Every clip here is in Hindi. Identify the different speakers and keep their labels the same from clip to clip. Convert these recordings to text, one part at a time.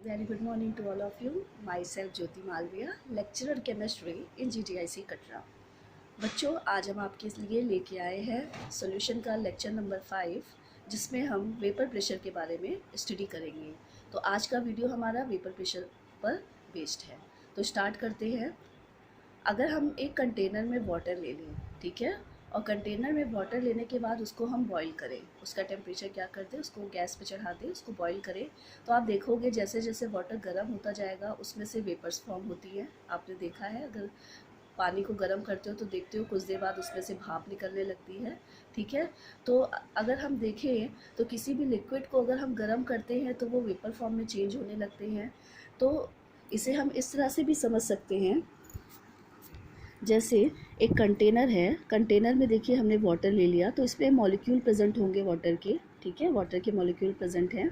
Speaker 1: Very good morning to all of you. Myself Jyoti Malviya, lecturer chemistry in GTIC Katra. बच्चों, आज हम आपके लिए लेके आए हैं सॉल्यूशन का लेक्चर नंबर 5, जिसमें हम वेपर प्रेशर के बारे में स्टडी करेंगे। तो आज का वीडियो हमारा वेपर प्रेशर पर बेस्ड है। तो स्टार्ट करते हैं। अगर हम एक कंटेनर में वाटर ले लें, ठीक है, और कंटेनर में वाटर लेने के बाद उसको हम बॉईल करें, उसका टेम्परेचर क्या कर दें, उसको गैस पे चढ़ा दें, उसको बॉईल करें, तो आप देखोगे जैसे जैसे वाटर गर्म होता जाएगा उसमें से वेपर्स फॉर्म होती है। आपने देखा है, अगर पानी को गर्म करते हो तो देखते हो कुछ देर बाद उसमें से भाप निकलने लगती है, ठीक है। तो अगर हम देखें तो किसी भी लिक्विड को अगर हम गर्म करते हैं तो वो वेपर फॉर्म में चेंज होने लगते हैं। तो इसे हम इस तरह से भी समझ सकते हैं, जैसे एक कंटेनर है, कंटेनर में देखिए हमने वाटर ले लिया तो इसमें मॉलिक्यूल प्रेजेंट होंगे वाटर के, ठीक है, वाटर के मॉलिक्यूल प्रेजेंट हैं।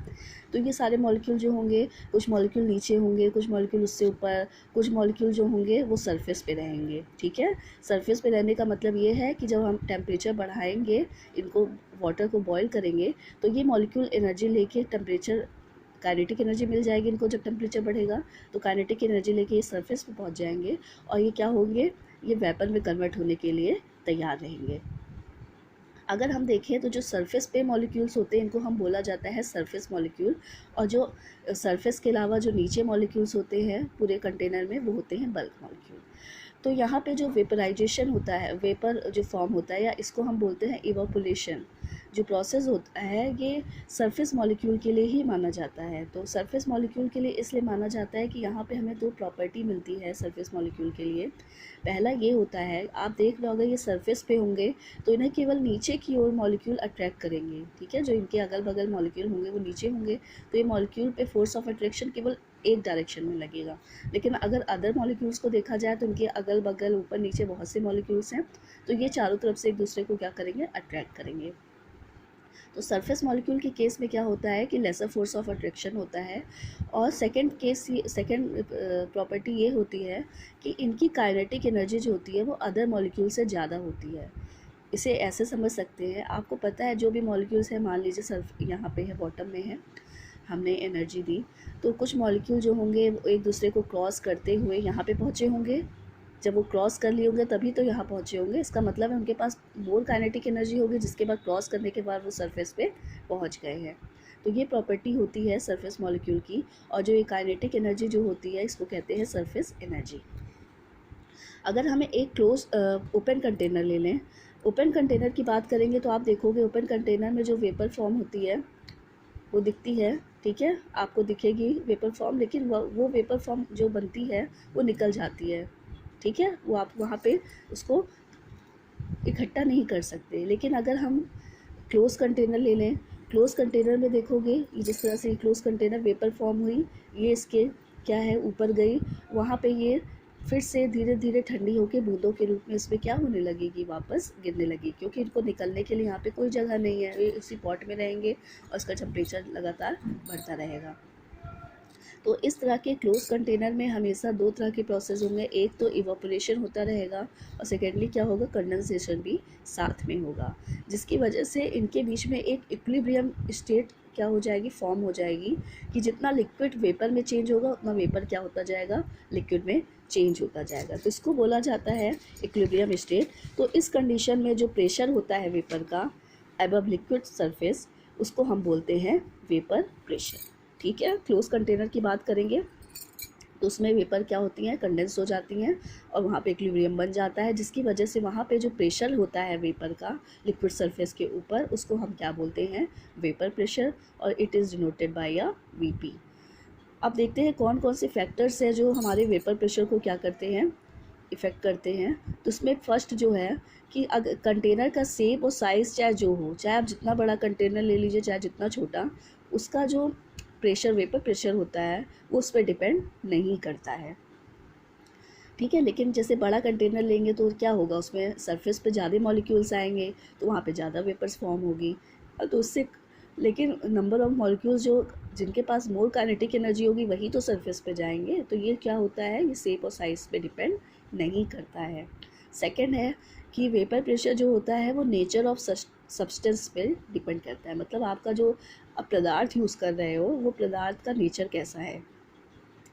Speaker 1: तो ये सारे मॉलिक्यूल जो होंगे, कुछ मॉलिक्यूल नीचे होंगे, कुछ मॉलिक्यूल उससे ऊपर, कुछ मॉलिक्यूल जो होंगे वो सरफेस पे रहेंगे, ठीक है। सरफेस पे रहने का मतलब ये है कि जब हम टेम्परेचर बढ़ाएंगे, इनको वाटर को बॉयल करेंगे, तो ये मॉलिक्यूल एनर्जी लेके टेम्परेचर, काइनेटिक एनर्जी मिल जाएगी इनको जब टेम्परेचर बढ़ेगा, तो काइनेटिक एनर्जी लेके ये सरफेस पे पहुंच जाएंगे और ये क्या होंगे, ये वेपर में कन्वर्ट होने के लिए तैयार रहेंगे। अगर हम देखें तो जो सरफेस पे मॉलिक्यूल्स होते हैं इनको हम बोला जाता है सरफेस मॉलिक्यूल, और जो सरफेस के अलावा जो नीचे मॉलिक्यूल्स होते हैं पूरे कंटेनर में वो होते हैं बल्क मॉलिक्यूल। तो यहाँ पे जो वेपराइजेशन होता है, वेपर जो फॉर्म होता है, या इसको हम बोलते हैं इवापोरेशन, जो प्रोसेस होता है ये सरफेस मॉलिक्यूल के लिए ही माना जाता है। तो सरफेस मॉलिक्यूल के लिए इसलिए माना जाता है कि यहाँ पे हमें दो प्रॉपर्टी मिलती है सरफेस मॉलिक्यूल के लिए। पहला ये होता है, आप देख रहे हो अगर ये सरफेस पे होंगे तो इन्हें केवल नीचे की ओर मॉलिक्यूल अट्रैक्ट करेंगे, ठीक है, जो इनके अगल बगल मॉलिक्यूल होंगे वो नीचे होंगे, तो ये मॉलिक्यूल पे फोर्स ऑफ अट्रैक्शन केवल एक डायरेक्शन में लगेगा। लेकिन अगर अदर मॉलिक्यूल्स को देखा जाए तो उनके अगल बगल ऊपर नीचे बहुत से मॉलिक्यूल्स हैं, तो ये चारों तरफ से एक दूसरे को क्या करेंगे, अट्रैक्ट करेंगे। तो सरफेस मॉलिक्यूल के केस में क्या होता है कि लेसर फोर्स ऑफ अट्रैक्शन होता है। और सेकंड प्रॉपर्टी ये होती है कि इनकी काइनेटिक एनर्जी जो होती है वो अदर मॉलिक्यूल से ज़्यादा होती है। इसे ऐसे समझ सकते हैं, आपको पता है जो भी मॉलिक्यूल्स है, मान लीजिए सर्फ यहाँ पे है, बॉटम में है, हमने एनर्जी दी, तो कुछ मॉलिक्यूल जो होंगे वो एक दूसरे को क्रॉस करते हुए यहाँ पे पहुँचे होंगे। जब वो क्रॉस कर लिए होंगे तभी तो यहाँ पहुँचे होंगे, इसका मतलब है उनके पास मोर काइनेटिक एनर्जी होगी, जिसके बाद क्रॉस करने के बाद वो सरफेस पे पहुँच गए हैं। तो ये प्रॉपर्टी होती है सरफेस मॉलिक्यूल की। और जो ये काइनेटिक एनर्जी जो होती है इसको कहते हैं सरफेस एनर्जी। अगर हमें एक क्लोज ओपन कंटेनर ले लें, ओपन कंटेनर की बात करेंगे तो आप देखोगे ओपन कंटेनर में जो वेपर फॉर्म होती है वो दिखती है, ठीक है, आपको दिखेगी वेपर फॉर्म, लेकिन वो वेपर फॉर्म जो बनती है वो निकल जाती है, ठीक है, वो आप वहाँ पे उसको इकट्ठा नहीं कर सकते। लेकिन अगर हम क्लोज कंटेनर ले लें, क्लोज कंटेनर में देखोगे ये जिस तरह से क्लोज कंटेनर वेपर फॉर्म हुई, ये इसके क्या है, ऊपर गई, वहाँ पे ये फिर से धीरे धीरे ठंडी होकर बूंदों के रूप में इसमें क्या होने लगेगी, वापस गिरने लगी, क्योंकि इनको निकलने के लिए यहाँ पे कोई जगह नहीं है, ये उसी पॉट में रहेंगे और इसका टेम्परेचर लगातार बढ़ता रहेगा। तो इस तरह के क्लोज कंटेनर में हमेशा दो तरह के प्रोसेस होंगे, एक तो इवापोरेशन होता रहेगा और सेकेंडली क्या होगा, कंडेंसेशन भी साथ में होगा, जिसकी वजह से इनके बीच में एक इक्विलिब्रियम स्टेट क्या हो जाएगी, फॉर्म हो जाएगी, कि जितना लिक्विड वेपर में चेंज होगा उतना वेपर क्या होता जाएगा, लिक्विड में चेंज होता जाएगा। तो इसको बोला जाता है इक्विलिब्रियम स्टेट। तो इस कंडीशन में जो प्रेशर होता है वेपर का अबव लिक्विड सरफेस, उसको हम बोलते हैं वेपर प्रेशर, ठीक है। क्लोज कंटेनर की बात करेंगे तो उसमें वेपर क्या होती हैं, कंडेंस हो जाती हैं और वहाँ पे इक्विलिब्रियम बन जाता है, जिसकी वजह से वहाँ पे जो प्रेशर होता है वेपर का लिक्विड सरफेस के ऊपर, उसको हम क्या बोलते हैं, वेपर प्रेशर, और it is denoted by a VP. अब देखते हैं कौन कौन से फैक्टर्स हैं जो हमारे वेपर प्रेशर को क्या करते हैं, इफ़ेक्ट करते हैं। तो उसमें फर्स्ट जो है कि अगर कंटेनर का शेप और साइज़ चाहे जो हो, चाहे आप जितना बड़ा कंटेनर ले लीजिए चाहे जितना छोटा, उसका जो प्रेशर, वेपर प्रेशर होता है वो उस पर डिपेंड नहीं करता है, ठीक है। लेकिन जैसे बड़ा कंटेनर लेंगे तो क्या होगा, उसमें सरफेस पे ज़्यादा मॉलिक्यूल्स आएंगे तो वहाँ पे ज़्यादा वेपर्स फॉर्म होगी, तो उससे, लेकिन नंबर ऑफ मॉलिक्यूल्स जो जिनके पास मोर काइनेटिक एनर्जी होगी वही तो सरफेस पे जाएंगे, तो ये क्या होता है, ये शेप और साइज़ पे डिपेंड नहीं करता है। सेकंड है कि वेपर प्रेशर जो होता है वो नेचर ऑफ सब्सटेंस पे डिपेंड करता है, मतलब आपका जो आप पदार्थ यूज़ कर रहे हो वो पदार्थ का नेचर कैसा है,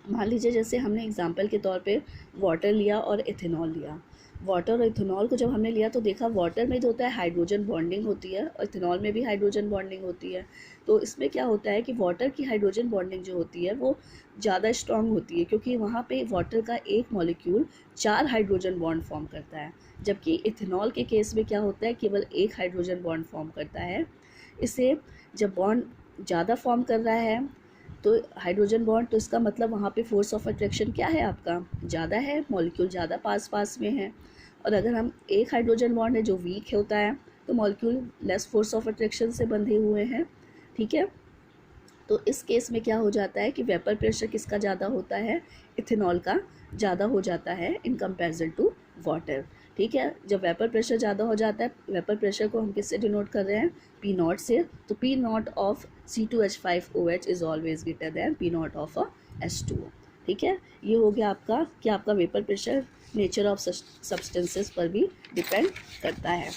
Speaker 1: मान लीजिए जैसे हमने एग्जांपल के तौर पे वाटर लिया और इथेनॉल लिया। वाटर और इथेनॉल को जब हमने लिया तो देखा वाटर में जो होता है हाइड्रोजन बॉन्डिंग होती है और इथेनॉल में भी हाइड्रोजन बॉन्डिंग होती है। तो इसमें क्या होता है कि वाटर की हाइड्रोजन बॉन्डिंग जो होती है वो ज़्यादा स्ट्रॉन्ग होती है, क्योंकि वहाँ पे वाटर का एक मॉलिक्यूल 4 हाइड्रोजन बॉन्ड फॉर्म करता है, जबकि इथेनॉल के केस में क्या होता है केवल एक हाइड्रोजन बॉन्ड फॉर्म करता है। इसे जब बॉन्ड ज़्यादा फॉर्म कर रहा है तो हाइड्रोजन बॉन्ड, तो इसका मतलब वहाँ पे फोर्स ऑफ अट्रैक्शन क्या है आपका, ज़्यादा है, मॉलिक्यूल ज़्यादा पास पास में है। और अगर हम एक हाइड्रोजन बॉन्ड है जो वीक होता है तो molecule less force of attraction से बंधे हुए हैं। ठीक है, तो इस केस में क्या हो जाता है कि वेपर प्रेशर किसका ज़्यादा होता है, इथेनॉल का ज़्यादा हो जाता है इन कंपैरिजन टू वाटर। ठीक है, जब वेपर प्रेशर ज़्यादा हो जाता है, वेपर प्रेशर को हम किससे डिनोट कर रहे हैं, पी नॉट से। तो P naught of C2H5OH is always greater than P naught of H2O। ठीक है, ये हो गया आपका कि आपका vapour pressure nature of substances पर भी डिपेंड करता है।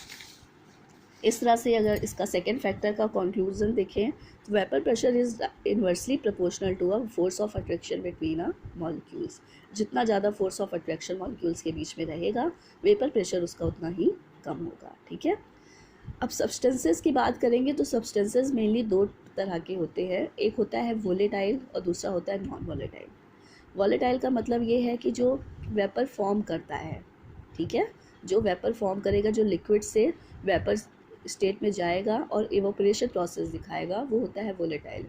Speaker 1: इस तरह से अगर इसका सेकेंड फैक्टर का कंक्लूजन देखें तो vapour pressure is inversely proportional to a force of attraction between a molecules. जितना ज़्यादा फोर्स ऑफ अट्रैक्शन मॉलिक्यूल्स के बीच में रहेगा वेपर प्रेशर उसका उतना ही कम होगा। ठीक है, अब सब्सटेंसेस की बात करेंगे तो सब्सटेंसेस मेनली दो तरह के होते हैं, एक होता है वोलेटाइल और दूसरा होता है नॉन वोलेटाइल। वॉलेटाइल का मतलब ये है कि जो वेपर फॉर्म करता है। ठीक है, जो वेपर फॉर्म करेगा, जो लिक्विड से वेपर स्टेट में जाएगा और इवोपरेशन प्रोसेस दिखाएगा, वो होता है वोलेटाइल।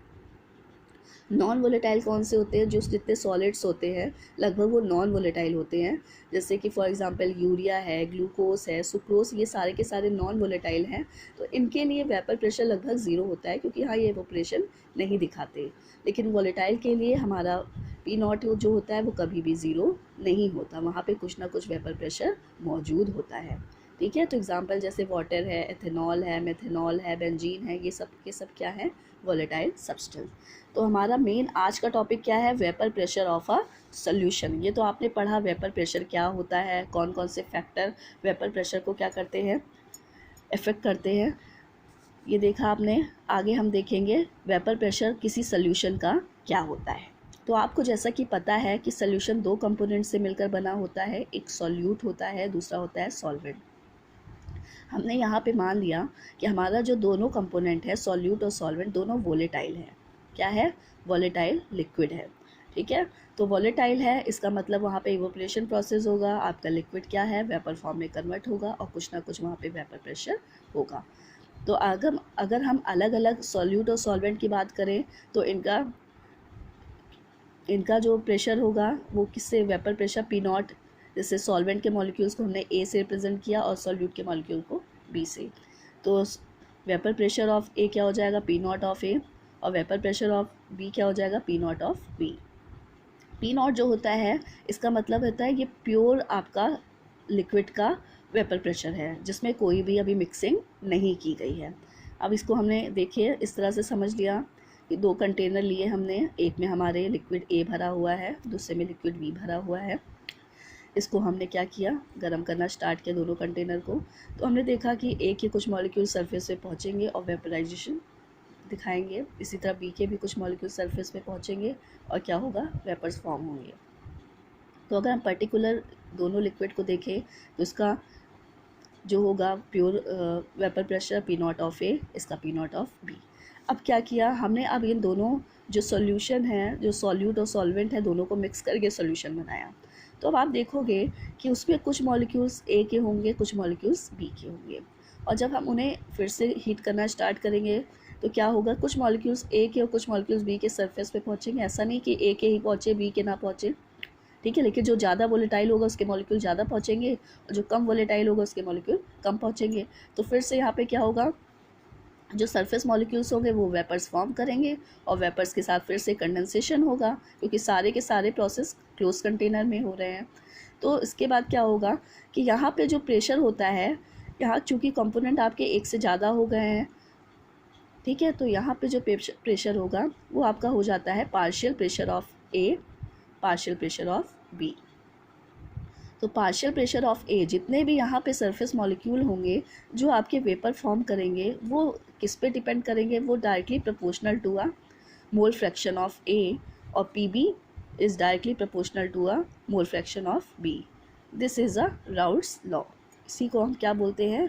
Speaker 1: नॉन वोलेटाइल कौन से होते हैं, जो जितने सॉलिड्स होते हैं लगभग वो नॉन वोलेटाइल होते हैं। जैसे कि फॉर एग्जांपल यूरिया है, ग्लूकोज है, सुक्रोज, ये सारे के सारे नॉन वोलेटाइल हैं। तो इनके लिए वेपर प्रेशर लगभग ज़ीरो होता है, क्योंकि हाँ ये इवोपरेशन नहीं दिखाते। लेकिन वोलेटाइल के लिए हमारा पी नॉट जो होता है वो कभी भी ज़ीरो नहीं होता, वहाँ पे कुछ ना कुछ वेपर प्रेशर मौजूद होता है। ठीक है, तो एग्जांपल जैसे वाटर है, एथेनॉल है, मेथेनॉल है, बेंजीन है, ये सब के सब क्या है, वोलेटाइल सब्सटेंस। तो हमारा मेन आज का टॉपिक क्या है, vapour pressure of a solution. ये तो आपने पढ़ा वेपर प्रेशर क्या होता है, कौन कौन से फैक्टर वेपर प्रेशर को क्या करते हैं, इफेक्ट करते हैं, ये देखा आपने। आगे हम देखेंगे वेपर प्रेशर किसी सॉल्यूशन का क्या होता है। तो आपको जैसा कि पता है कि सॉल्यूशन दो कंपोनेंट से मिलकर बना होता है, एक सॉल्यूट होता है, दूसरा होता है सॉल्वेंट। हमने यहाँ पे मान लिया कि हमारा जो दोनों कंपोनेंट है सॉल्यूट और सॉल्वेंट दोनों वोलेटाइल है। क्या है, वोलेटाइल लिक्विड है। ठीक है, तो वोलेटाइल है इसका मतलब वहाँ पे इवोपरेशन प्रोसेस होगा, आपका लिक्विड क्या है वेपर फॉर्म में कन्वर्ट होगा और कुछ ना कुछ वहाँ पे वेपर प्रेशर होगा। तो अगर हम अलग अलग सॉल्यूट और सॉल्वेंट की बात करें तो इनका जो प्रेशर होगा वो किससे, वेपर प्रेशर पी नॉट, जैसे सॉल्वेंट के मॉलिक्यूल्स को हमने ए से रिप्रेजेंट किया और सॉल्यूट के मॉलिक्यूल को बी से। तो वेपर प्रेशर ऑफ ए क्या हो जाएगा, पी नॉट ऑफ ए, और वेपर प्रेशर ऑफ बी क्या हो जाएगा, P naught of B. P naught जो होता है इसका मतलब होता है ये प्योर आपका लिक्विड का वेपर प्रेशर है, जिसमें कोई भी अभी मिक्सिंग नहीं की गई है। अब इसको हमने देखिए इस तरह से समझ लिया कि दो कंटेनर लिए हमने, एक में हमारे लिक्विड ए भरा हुआ है, दूसरे में लिक्विड बी भरा हुआ है। इसको हमने क्या किया, गर्म करना स्टार्ट किया दोनों कंटेनर को। तो हमने देखा कि ए के कुछ मॉलिक्यूल सरफेस पे पहुंचेंगे और वेपराइजेशन दिखाएंगे, इसी तरह बी के भी कुछ मॉलिक्यूल सरफेस पे पहुंचेंगे और क्या होगा, वेपर्स फॉर्म होंगे। तो अगर हम पर्टिकुलर दोनों लिक्विड को देखें तो इसका जो होगा pure vapour pressure P naught of A, इसका पी नॉट ऑफ बी। अब क्या किया हमने, अब इन दोनों जो सॉल्यूशन है, जो सॉल्यूट और सॉल्वेंट है, दोनों को मिक्स करके सॉल्यूशन बनाया। तो अब आप देखोगे कि उसमें कुछ मॉलिक्यूल्स ए के होंगे, कुछ मॉलिक्यूल्स बी के होंगे, और जब हम उन्हें फिर से हीट करना स्टार्ट करेंगे तो क्या होगा, कुछ मॉलिक्यूल्स ए के और कुछ मॉलिक्यूल्स बी के सरफेस पे पहुंचेंगे। ऐसा नहीं कि ए के ही पहुंचे बी के ना पहुंचे, ठीक है, लेकिन जो ज़्यादा वोलेटाइल होगा उसके मॉलिक्यूल ज़्यादा पहुंचेंगे और जो कम वोलेटाइल होगा उसके मॉलिक्यूल कम पहुंचेंगे। तो फिर से यहाँ पे क्या होगा, जो सरफेस मॉलिक्यूल्स होंगे वो वेपर्स फॉर्म करेंगे और वेपर्स के साथ फिर से कंडेंसेशन होगा, क्योंकि सारे के सारे प्रोसेस क्लोज कंटेनर में हो रहे हैं। तो इसके बाद क्या होगा कि यहाँ पे जो प्रेशर होता है, यहाँ चूँकि कंपोनेंट आपके एक से ज़्यादा हो गए हैं, ठीक है, तो यहाँ पे जो प्रेशर होगा वो आपका हो जाता है partial pressure of A, partial pressure of B. तो पार्शियल प्रेशर ऑफ ए, जितने भी यहाँ पे सरफेस मॉलिक्यूल होंगे जो आपके वेपर फॉर्म करेंगे वो किस पे डिपेंड करेंगे, वो directly proportional to a mole fraction of A, और P B is directly proportional to a mole fraction of B. This is a Raoult's law. इसी को हम क्या बोलते हैं?